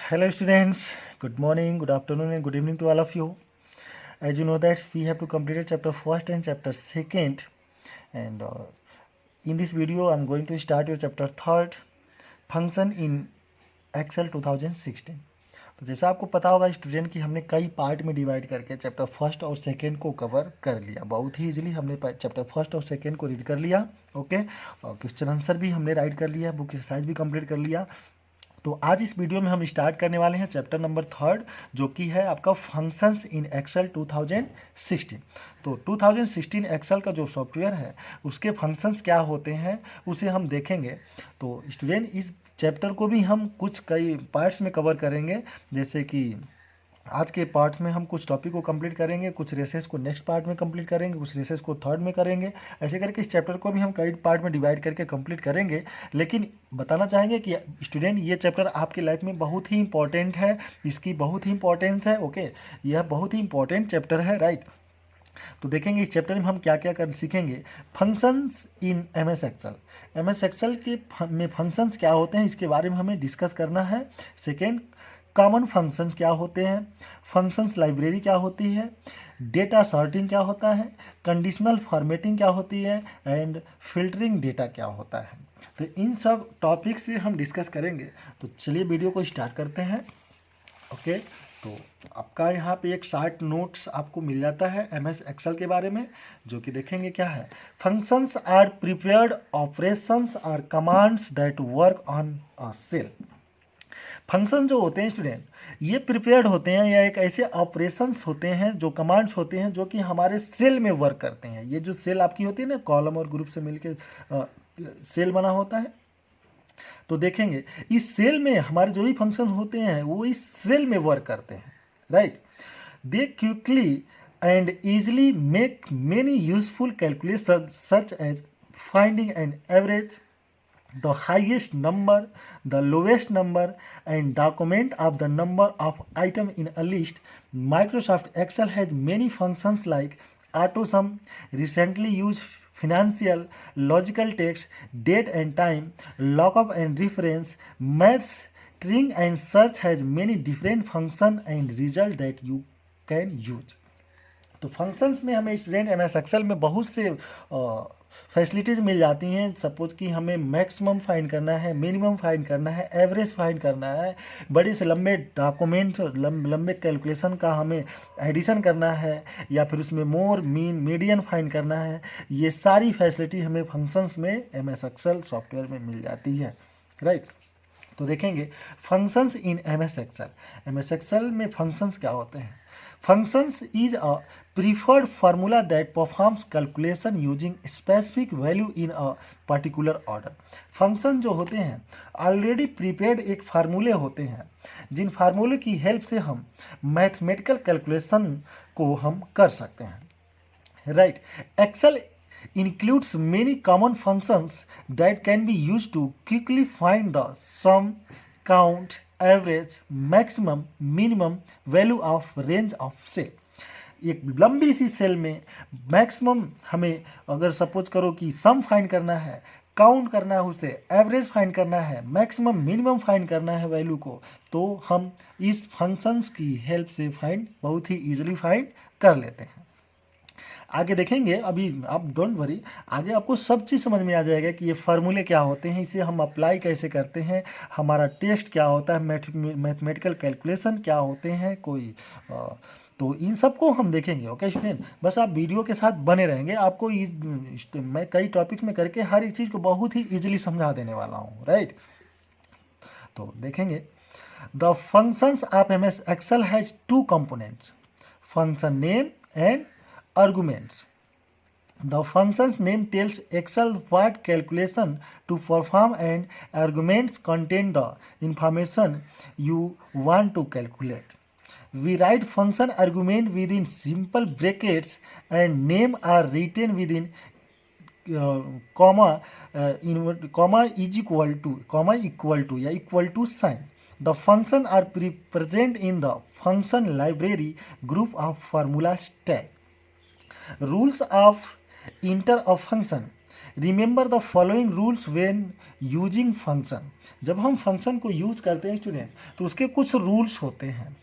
Hello students, good morning, good afternoon and good evening to all of you. As you know that we have to complete chapter first and chapter second, and in this video I'm going to start your chapter third, function in Excel 2016. तो जैसा आपको पता होगा student कि हमने कई part में divide करके चैप्टर फर्स्ट और सेकेंड को कवर कर लिया। बहुत ही इजीली हमने चैप्टर फर्स्ट और सेकेंड को रीड कर लिया। ओके, और क्वेश्चन आंसर भी हमने राइट कर लिया, बुक एक्सरसाइज भी कंप्लीट कर लिया। तो आज इस वीडियो में हम स्टार्ट करने वाले हैं चैप्टर नंबर थर्ड, जो कि है आपका फंक्शंस इन एक्सेल 2016। तो 2016 एक्सेल का जो सॉफ्टवेयर है उसके फंक्शंस क्या होते हैं उसे हम देखेंगे। तो स्टूडेंट इस चैप्टर को भी हम कुछ कई पार्ट्स में कवर करेंगे, जैसे कि आज के पार्ट्स में हम कुछ टॉपिक को कंप्लीट करेंगे, कुछ रेसेस को नेक्स्ट पार्ट में कंप्लीट करेंगे, कुछ रेसेस को थर्ड में करेंगे। ऐसे करके इस चैप्टर को भी हम कई पार्ट में डिवाइड करके कंप्लीट करेंगे। लेकिन बताना चाहेंगे कि स्टूडेंट ये चैप्टर आपके लाइफ में बहुत ही इंपॉर्टेंट है, इसकी बहुत ही इंपॉर्टेंस है। ओके, यह बहुत ही इंपॉर्टेंट चैप्टर है, राइट। तो देखेंगे इस चैप्टर में हम क्या क्या कर सीखेंगे। Functions in MS Excel, MS Excel के में फंक्शंस क्या होते हैं इसके बारे में हमें डिस्कस करना है। सेकेंड, कॉमन फंक्शंस क्या होते हैं, फंक्शंस लाइब्रेरी क्या होती है, डेटा सॉर्टिंग क्या होता है, कंडीशनल फॉर्मेटिंग क्या होती है, एंड फिल्टरिंग डेटा क्या होता है। तो इन सब टॉपिक्स पे हम डिस्कस करेंगे। तो चलिए वीडियो को स्टार्ट करते हैं। ओके, तो आपका यहाँ पे एक शार्ट नोट्स आपको मिल जाता है एमएस एक्सेल के बारे में, जो कि देखेंगे क्या है। Functions are prepared operations or commands that work on a cell. Function जो होते हैं स्टूडेंट, ये प्रिपेयर्ड होते हैं या एक ऐसे ऑपरेशंस होते हैं, जो कमांड्स होते हैं जो कि हमारे सेल में वर्क करते हैं। ये जो सेल आपकी होती है ना, कॉलम और ग्रुप से मिलकर सेल बना होता है। तो देखेंगे इस सेल में हमारे जो भी फंक्शन होते हैं वो इस सेल में वर्क करते हैं, right. They quickly and easily make many useful calculation such as finding an average, the highest number, the lowest number, and document of the number of item in a list. Microsoft Excel has many functions like AutoSum, recently used financial, logical text, date and time, lookup and reference, math, string and search has many different functions and result that you can use. तो functions में हमें student MS Excel में बहुत से facilities मिल जाती हैं। Suppose कि हमें मैक्सिमम फाइंड करना है, मिनिमम फाइंड करना है, एवरेज फाइंड करना है, बड़े से लंबे डॉक्यूमेंट्स लंबे कैलकुलेशन का हमें एडिशन करना है, या फिर उसमें मोर मीन मीडियन फाइंड करना है। ये सारी फैसिलिटी हमें फंक्शंस में एमएस एक्सेल सॉफ्टवेयर में मिल जाती है, राइट। तो देखेंगे functions in MS Excel. MS Excel में फंक्शंस क्या होते हैं। Functions is a preferred formula that performs calculation using specific value in a particular order. Function जो होते हैं ऑलरेडी प्रीपेड एक फार्मूले होते हैं, जिन फार्मूले की हेल्प से हम मैथमेटिकल कैलकुलेशन को हम कर सकते हैं, right. Excel includes many common functions that can be used to quickly find the sum, count, average, maximum, minimum value of range of cell. एक लंबी सी सेल में मैक्सिमम हमें अगर सपोज करो कि सम फाइंड करना है, काउंट करना है, उसे एवरेज फाइंड करना है, मैक्सिमम मिनिमम फाइंड करना है वैल्यू को, तो हम इस फंक्शंस की हेल्प से फाइंड बहुत ही ईजिली फाइंड कर लेते हैं। आगे देखेंगे, अभी आप डोंट वरी, आगे आपको सब चीज़ समझ में आ जाएगा कि ये फार्मूले क्या होते हैं, इसे हम अप्लाई कैसे करते हैं, हमारा टेस्ट क्या होता है, मैथमेटिकल कैलकुलेशन क्या होते हैं कोई तो इन सबको हम देखेंगे। ओके स्टूडेंट, बस आप वीडियो के साथ बने रहेंगे। आपको मैं कई टॉपिक्स में करके हर एक चीज़ को बहुत ही ईजिली समझा देने वाला हूँ, राइट। तो देखेंगे the functions of MS Excel has two components, function name and arguments. The function's name tells Excel what calculation to perform and arguments contain the information you want to calculate. We write function argument within simple brackets and name are written within comma is equal to या equal to sign. The function are present in the function library group of formula stack. Rules of enter of function. Remember the following rules when using function. जब हम function को use करते हैं student, तो उसके कुछ rules होते हैं।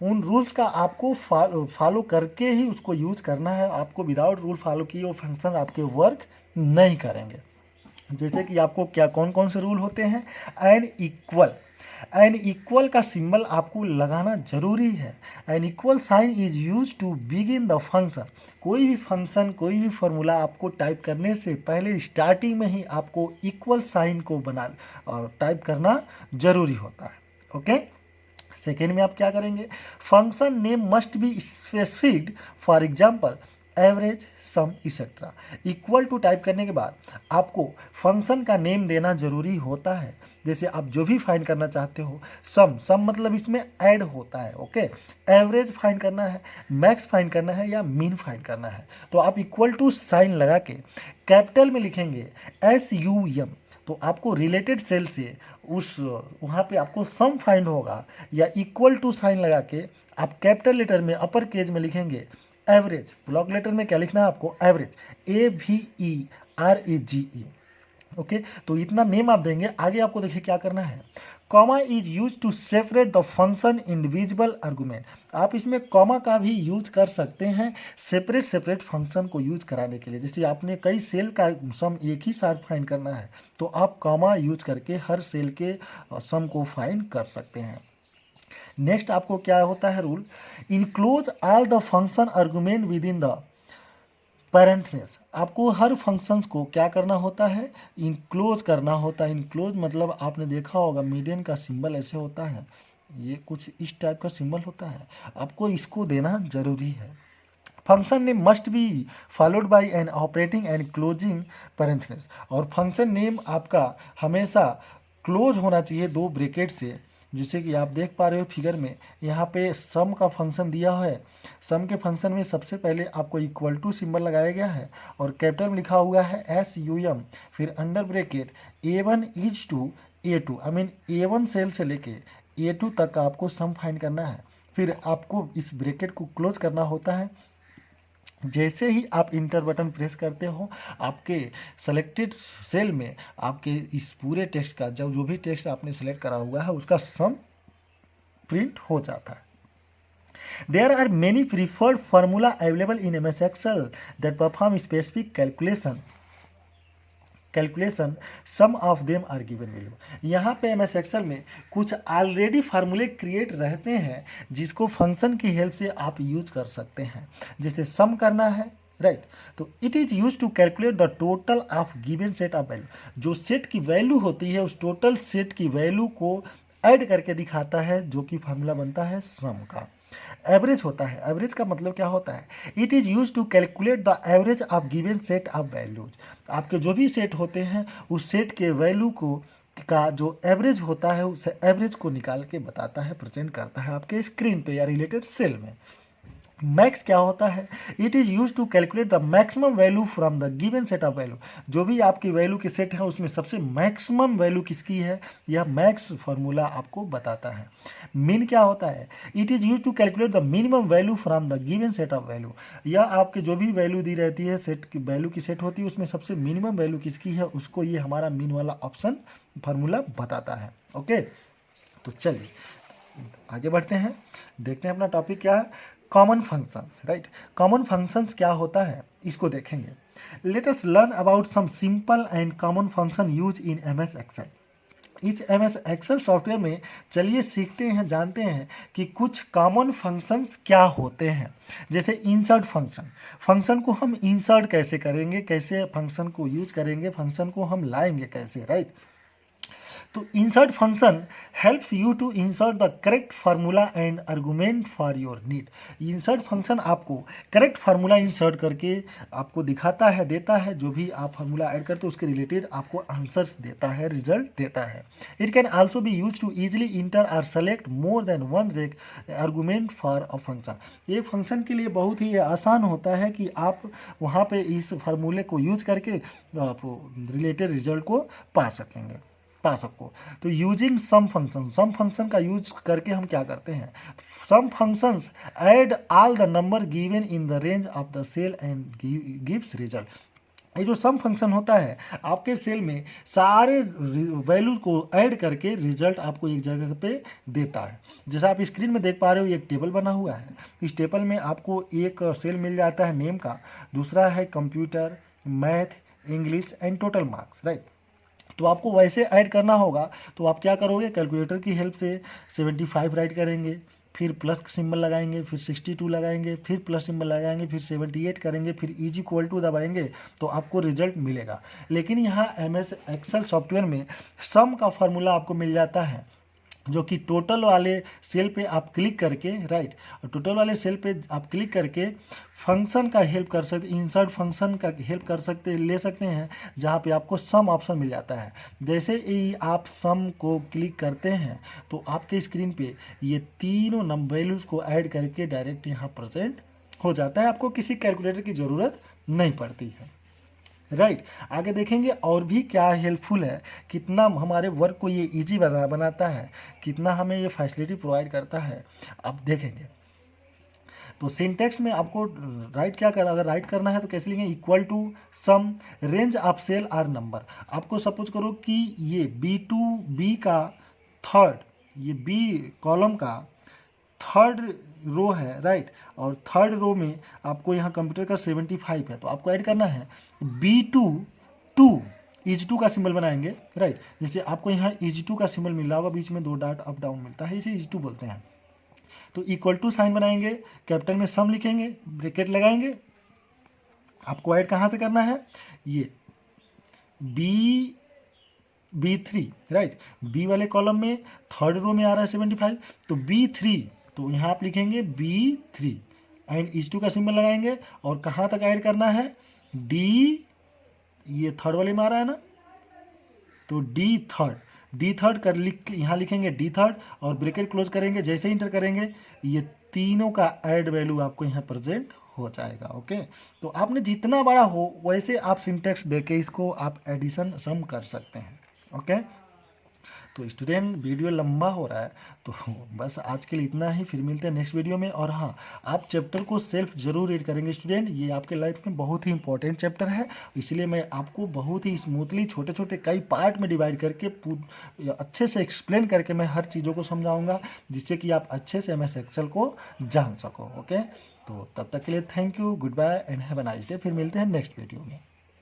उन रूल्स का आपको फॉलो करके ही उसको यूज करना है। आपको विदाउट रूल फॉलो किए वो फंक्शन आपके वर्क नहीं करेंगे। जैसे कि आपको क्या कौन कौन से रूल होते हैं। एन इक्वल, एन इक्वल का सिंबल आपको लगाना जरूरी है। An equal sign is use to begin the function. कोई भी फंक्शन, कोई भी फॉर्मूला आपको टाइप करने से पहले स्टार्टिंग में ही आपको इक्वल साइन को बना और टाइप करना जरूरी होता है। ओके। सेकेंड में आप क्या करेंगे, function name must be specific. For example average, sum, etcetera. Equal to type करने के बाद आपको फंक्शन का नेम देना जरूरी होता है। जैसे आप जो भी फाइंड करना चाहते हो, सम, सम मतलब इसमें ऐड होता है। ओके। एवरेज फाइंड करना है, मैक्स फाइंड करना है या मीन फाइंड करना है, तो आप इक्वल टू साइन लगा के कैपिटल में लिखेंगे SUM। तो आपको रिलेटेड सेल से उस वहाँ पे आपको सम फाइंड होगा, या इक्वल टू साइन लगा के आप कैपिटल लेटर में अपर केज में लिखेंगे एवरेज। ब्लॉक लेटर में क्या लिखना है आपको, एवरेज, AVERAGE। ओके। तो इतना नेम आप देंगे। आगे आपको देखिए क्या करना है, comma is use to separate the function individual argument. आप इसमें कॉमा का भी यूज कर सकते हैं सेपरेट सेपरेट फंक्शन को यूज कराने के लिए। जैसे आपने कई सेल का सम एक ही साथ फाइंड करना है, तो आप कॉमा यूज करके हर सेल के सम को फाइंड कर सकते हैं। नेक्स्ट आपको क्या होता है rule, enclose all the function argument with in the parenthesis. आपको हर फंक्शंस को क्या करना होता है, इनक्लोज करना होता है। इनक्लोज मतलब आपने देखा होगा मीडियन का सिंबल ऐसे होता है, ये कुछ इस टाइप का सिंबल होता है, आपको इसको देना जरूरी है। Function name must be followed by an operating and closing parenthesis. और फंक्शन नेम आपका हमेशा क्लोज होना चाहिए दो ब्रैकेट से। जैसे कि आप देख पा रहे हो फिगर में, यहाँ पे सम का फंक्शन दिया है। सम के फंक्शन में सबसे पहले आपको इक्वल टू सिंबल लगाया गया है और कैपिटल में लिखा हुआ है SUM, फिर under bracket A1 is to A2, I mean A1 cell से लेके A2 तक का आपको सम फाइंड करना है। फिर आपको इस ब्रैकेट को क्लोज करना होता है। जैसे ही आप इंटर बटन प्रेस करते हो, आपके सेलेक्टेड सेल में आपके इस पूरे टेक्स्ट का जो भी टेक्स्ट आपने सेलेक्ट करा हुआ है उसका सम प्रिंट हो जाता है। There are many preferred formula available in MS Excel that perform specific calculation. Some of them are given below. यहाँ पे MS Excel में कुछ ऑलरेडी फार्मूले क्रिएट रहते हैं जिसको फंक्शन की हेल्प से आप यूज कर सकते हैं। जैसे सम करना है, राइट, तो it is use to calculate the total of given set of value. जो सेट की वैल्यू होती है उस टोटल सेट की वैल्यू को ऐड करके दिखाता है, जो कि फार्मूला बनता है सम का। एवरेज होता है, एवरेज का मतलब क्या होता है, it is use to calculate the average of given set of values. आपके जो भी सेट होते हैं उस सेट के वैल्यू को का जो एवरेज होता है उस एवरेज को निकाल के बताता है, प्रेजेंट करता है आपके स्क्रीन पे या रिलेटेड सेल में। मैक्स क्या होता है, it is use to calculate the maximum value from the given set of value. जो भी आपकी वैल्यू के सेट है उसमें सबसे मैक्सिमम वैल्यू किसकी है, यह मैक्स फार्मूला आपको बताता है। मीन क्या होता है, it is use to calculate the minimum value from the given set of value. यह आपके जो भी वैल्यू दी रहती है, सेट की वैल्यू की सेट होती है, उसमें सबसे मिनिमम वैल्यू किसकी है उसको ये हमारा मीन वाला ऑप्शन फार्मूला बताता है। ओके, तो चलिए आगे बढ़ते हैं, देखते हैं अपना टॉपिक क्या है, common functions. Right, common functions क्या होता है इसको देखेंगे। Let us learn about some simple and common function use in MS Excel. इस MS एक्सेल सॉफ्टवेयर में चलिए सीखते हैं, जानते हैं कि कुछ कॉमन फंक्शंस क्या होते हैं। जैसे इंसर्ट फंक्शन, फंक्शन को हम इंसर्ट कैसे करेंगे, कैसे फंक्शन को यूज करेंगे, फंक्शन को हम लाएंगे कैसे, राइट। तो insert function helps you to insert the correct formula and argument for your need. Insert function आपको करेक्ट फार्मूला इंसर्ट करके आपको दिखाता है, देता है, जो भी आप फार्मूला ऐड करते हो उसके रिलेटेड आपको आंसर्स देता है, रिजल्ट देता है। It can also be use to easily enter और select more than one argument for a function. एक फंक्शन के लिए बहुत ही आसान होता है कि आप वहाँ पे इस फार्मूले को यूज करके आप रिलेटेड रिजल्ट को पा सको। तो using sum function, sum function का यूज करके हम क्या करते हैं, sum functions add all the number given in the range of the cell and gives result. ये जो सम फंक्शन होता है आपके सेल में सारे वैल्यूज को ऐड करके रिजल्ट आपको एक जगह पे देता है। जैसा आप स्क्रीन में देख पा रहे हो, एक टेबल बना हुआ है। इस टेबल में आपको एक सेल मिल जाता है नेम का, दूसरा है computer, math, English and total marks, right. तो आपको वैसे ऐड करना होगा तो आप क्या करोगे, कैलकुलेटर की हेल्प से 75 राइट करेंगे, फिर प्लस सिंबल लगाएंगे, फिर 62 लगाएंगे, फिर प्लस सिंबल लगाएंगे, फिर 78 करेंगे, फिर इज इक्वल टू दबाएंगे तो आपको रिजल्ट मिलेगा। लेकिन यहाँ MS एक्सेल सॉफ्टवेयर में सम का फॉर्मूला आपको मिल जाता है, जो कि टोटल वाले सेल पे आप क्लिक करके, राइट, टोटल वाले सेल पे आप क्लिक करके फंक्शन का हेल्प कर सकते, इंसर्ट फंक्शन का हेल्प कर सकते ले सकते हैं, जहाँ पे आपको सम ऑप्शन मिल जाता है। जैसे ही आप सम को क्लिक करते हैं तो आपके स्क्रीन पे ये तीनों वैल्यूज़ को ऐड करके डायरेक्ट यहाँ प्रेजेंट हो जाता है, आपको किसी कैलकुलेटर की ज़रूरत नहीं पड़ती है, राइट। आगे देखेंगे और भी क्या हेल्पफुल है, कितना हमारे वर्क को ये इजी बनाता है, कितना हमें ये फैसिलिटी प्रोवाइड करता है, आप देखेंगे। तो सिंटेक्स में आपको राइट क्या करना, अगर राइट करना है तो कैसे लिखेंगे, equal to sum range of cell or number. आपको सपोज करो कि ये B का थर्ड, ये B कॉलम का थर्ड रो है, राइट, और थर्ड रो में आपको यहाँ कंप्यूटर का 75 है, तो आपको ऐड करना है B2 इज 2 का सिंबल बनाएंगे, राइट। जैसे आपको यहाँ इज 2 का सिंबल मिल रहा होगा, बीच में 2 डॉट अप डाउन मिलता है, इसे इज 2 बोलते हैं। तो इक्वल टू साइन बनाएंगे, कैपिटल में सम लिखेंगे, ब्रैकेट लगाएंगे। आपको ऐड कहाँ से करना है, ये B3, राइट, B वाले कॉलम में थर्ड रो में आ रहा है 75, तो B3, तो यहाँ आप लिखेंगे B3 एंड इस 2 का सिंबल लगाएंगे, और कहाँ तक ऐड करना है, D, ये थर्ड वाले में आ रहा है ना, तो डी थर्ड कर लिख यहाँ लिखेंगे D3 और ब्रैकेट क्लोज करेंगे। जैसे इंटर करेंगे ये तीनों का ऐड वैल्यू आपको यहाँ प्रेजेंट हो जाएगा, ओके। तो आपने जितना बड़ा हो वैसे आप सिंटेक्स देके इसको आप एडिशन सम कर सकते हैं, ओके। तो स्टूडेंट वीडियो लंबा हो रहा है, तो बस आज के लिए इतना ही, फिर मिलते हैं नेक्स्ट वीडियो में। और हाँ, आप चैप्टर को सेल्फ जरूर रीड करेंगे स्टूडेंट, ये आपके लाइफ में बहुत ही इंपॉर्टेंट चैप्टर है, इसलिए मैं आपको बहुत ही स्मूथली छोटे छोटे कई पार्ट में डिवाइड करके अच्छे से एक्सप्लेन करके मैं हर चीज़ों को समझाऊंगा, जिससे कि आप अच्छे से MS एक्सेल को जान सको, ओके। तो तब तक के लिए thank you, goodbye and have a nice day. फिर मिलते हैं नेक्स्ट वीडियो में।